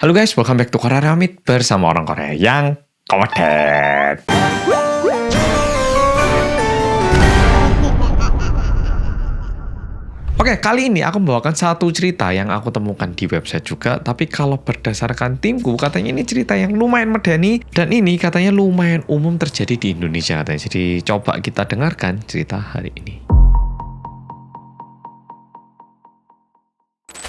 Halo guys, welcome back to Korea Ramit bersama orang Korea yang komedet. Oke, kali ini aku membawakan satu cerita yang aku temukan di website juga. Tapi kalau berdasarkan timku, katanya ini cerita yang lumayan medeni. Dan ini katanya lumayan umum terjadi di Indonesia katanya. Jadi coba kita dengarkan cerita hari ini.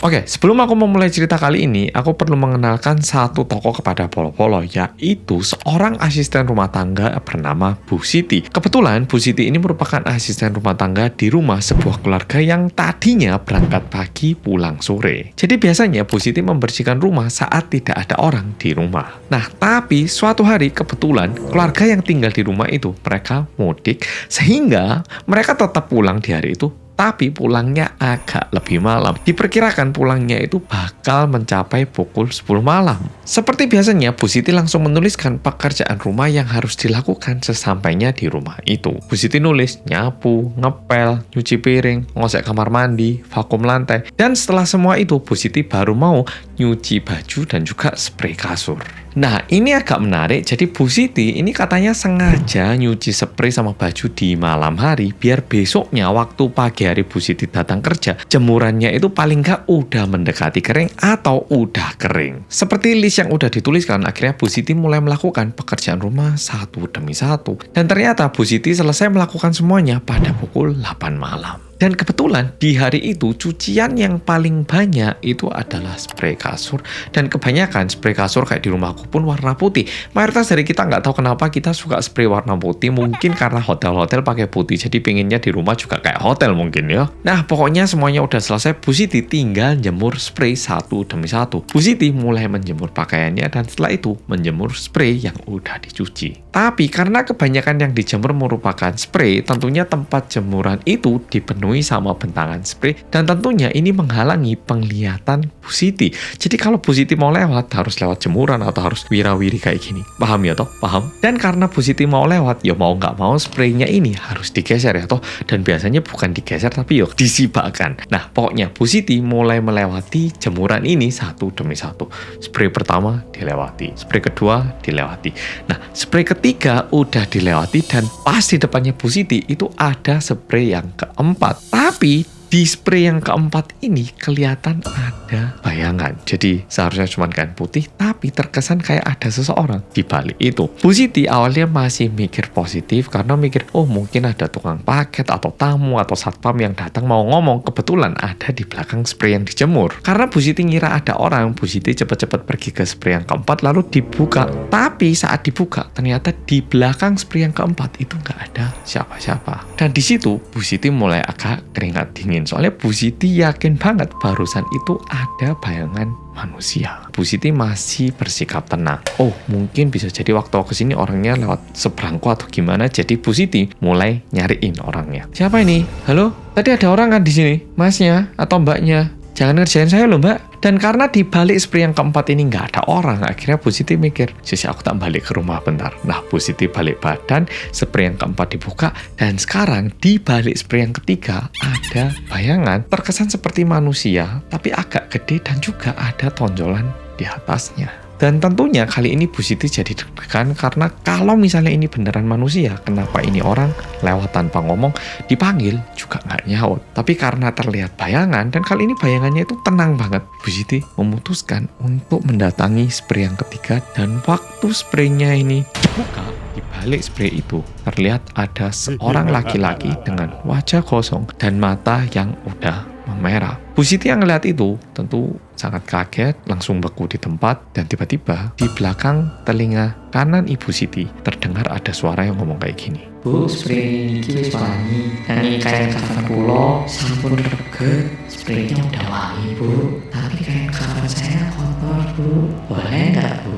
Oke, sebelum aku memulai cerita kali ini, aku perlu mengenalkan satu tokoh kepada Polo-Polo, yaitu seorang asisten rumah tangga bernama Bu Siti. Kebetulan Bu Siti ini merupakan asisten rumah tangga di rumah sebuah keluarga yang tadinya berangkat pagi pulang sore. Jadi biasanya Bu Siti membersihkan rumah saat tidak ada orang di rumah. Nah, tapi suatu hari kebetulan keluarga yang tinggal di rumah itu mereka mudik, sehingga mereka tetap pulang di hari itu. Tapi pulangnya agak lebih malam. Diperkirakan pulangnya itu bakal mencapai pukul 10 malam. Seperti biasanya, Bu Siti langsung menuliskan pekerjaan rumah yang harus dilakukan sesampainya di rumah itu. Bu Siti nulis nyapu, ngepel, nyuci piring, ngosek kamar mandi, vakum lantai. Dan setelah semua itu, Bu Siti baru mau nyuci baju dan juga spray kasur. Nah, ini agak menarik. Jadi Bu Siti ini katanya sengaja nyuci spray sama baju di malam hari biar besoknya waktu pagi hari Bu Siti datang kerja, jemurannya itu paling nggak udah mendekati kering atau udah kering. Seperti list yang udah dituliskan, akhirnya Bu Siti mulai melakukan pekerjaan rumah satu demi satu. Dan ternyata Bu Siti selesai melakukan semuanya pada pukul 8 malam. Dan kebetulan di hari itu cucian yang paling banyak itu adalah spray kasur. Dan kebanyakan spray kasur kayak di rumahku pun warna putih. Mayoritas dari kita nggak tahu kenapa kita suka spray warna putih. Mungkin karena hotel-hotel pakai putih. Jadi pengennya di rumah juga kayak hotel mungkin ya. Nah pokoknya semuanya udah selesai. Bu Siti tinggal jemur spray satu demi satu. Bu Siti mulai menjemur pakaiannya dan setelah itu menjemur spray yang udah dicuci. Tapi karena kebanyakan yang dijemur merupakan spray, tentunya tempat jemuran itu dipenuhi sama bentangan spray dan tentunya ini menghalangi penglihatan Bu Siti. Jadi kalau Bu Siti mau lewat harus lewat jemuran atau harus wira-wiri kayak gini. Paham ya toh? Paham? Dan karena Bu Siti mau lewat, ya mau nggak mau spraynya ini harus digeser ya toh. Dan biasanya bukan digeser tapi yuk disibakkan. Nah pokoknya Bu Siti mulai melewati jemuran ini satu demi satu. Spray pertama dilewati, spray kedua dilewati. Nah spray ketiga udah dilewati dan pas di depannya Bu Siti itu ada spray yang keempat. Tapi di spray yang keempat ini kelihatan ada bayangan. Jadi seharusnya cuma kain putih, tapi terkesan kayak ada seseorang di balik itu. Bu Siti awalnya masih mikir positif karena mikir, oh mungkin ada tukang paket atau tamu atau satpam yang datang mau ngomong. Kebetulan ada di belakang spray yang dijemur. Karena Bu Siti ngira ada orang, Bu Siti cepet-cepet pergi ke spray yang keempat lalu dibuka. Tapi saat dibuka ternyata di belakang spray yang keempat itu nggak ada siapa-siapa. Dan di situ Bu Siti mulai agak keringat dingin. Soalnya Bu Siti yakin banget barusan itu ada bayangan manusia. Bu Siti masih bersikap tenang. Oh, mungkin bisa jadi waktu aku kesini orangnya lewat seberangku atau gimana. Jadi Bu Siti mulai nyariin orangnya. Siapa ini? Halo? Tadi ada orang kan di sini? Masnya atau mbaknya? Jangan ngerjain saya loh mbak. Dan karena di balik spray yang keempat ini nggak ada orang, akhirnya Bu Siti mikir, sisi aku tak balik ke rumah bentar. Nah, Bu Siti balik badan, spray yang keempat dibuka, dan sekarang di balik spray yang ketiga ada bayangan terkesan seperti manusia, tapi agak gede dan juga ada tonjolan di atasnya. Dan tentunya kali ini Bu Siti jadi deg-degan karena kalau misalnya ini beneran manusia, kenapa ini orang lewat tanpa ngomong, dipanggil juga nggak nyaut. Tapi karena terlihat bayangan, dan kali ini bayangannya itu tenang banget, Bu Siti memutuskan untuk mendatangi spray yang ketiga. Dan waktu spraynya ini dibuka, di balik spray itu terlihat ada seorang laki-laki dengan wajah kosong dan mata yang udah memerah. Bu Siti yang ngeliat itu tentu sangat kaget, langsung beku di tempat, dan tiba-tiba di belakang telinga kanan Ibu Siti terdengar ada suara yang ngomong kayak gini. Bu, spray niki wis wangi. Nanging kain kafan kula sampun reget. Spraynya udah wangi, Bu. Tapi kain kafan saya kotor, Bu. Boleh nggak, Bu?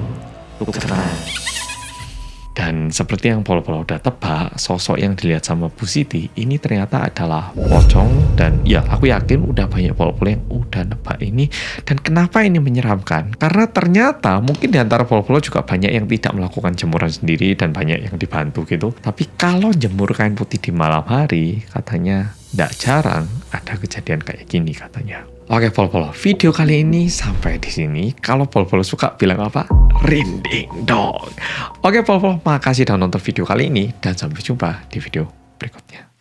Tukeran. Dan seperti yang Polo-Polo udah tebak, sosok yang dilihat sama Bu Siti ini ternyata adalah pocong. Dan ya aku yakin udah banyak Polo-Polo yang udah nebak ini. Dan kenapa ini menyeramkan? Karena ternyata mungkin di antara Polo-Polo juga banyak yang tidak melakukan jemuran sendiri dan banyak yang dibantu gitu. Tapi kalau jemur kain putih di malam hari, katanya tidak jarang ada kejadian kayak gini katanya. Oke, Polo-Polo, video kali ini sampai di sini. Kalau Polo-Polo suka, bilang apa? Rinding dong. Oke, Polo-Polo, makasih udah nonton video kali ini dan sampai jumpa di video berikutnya.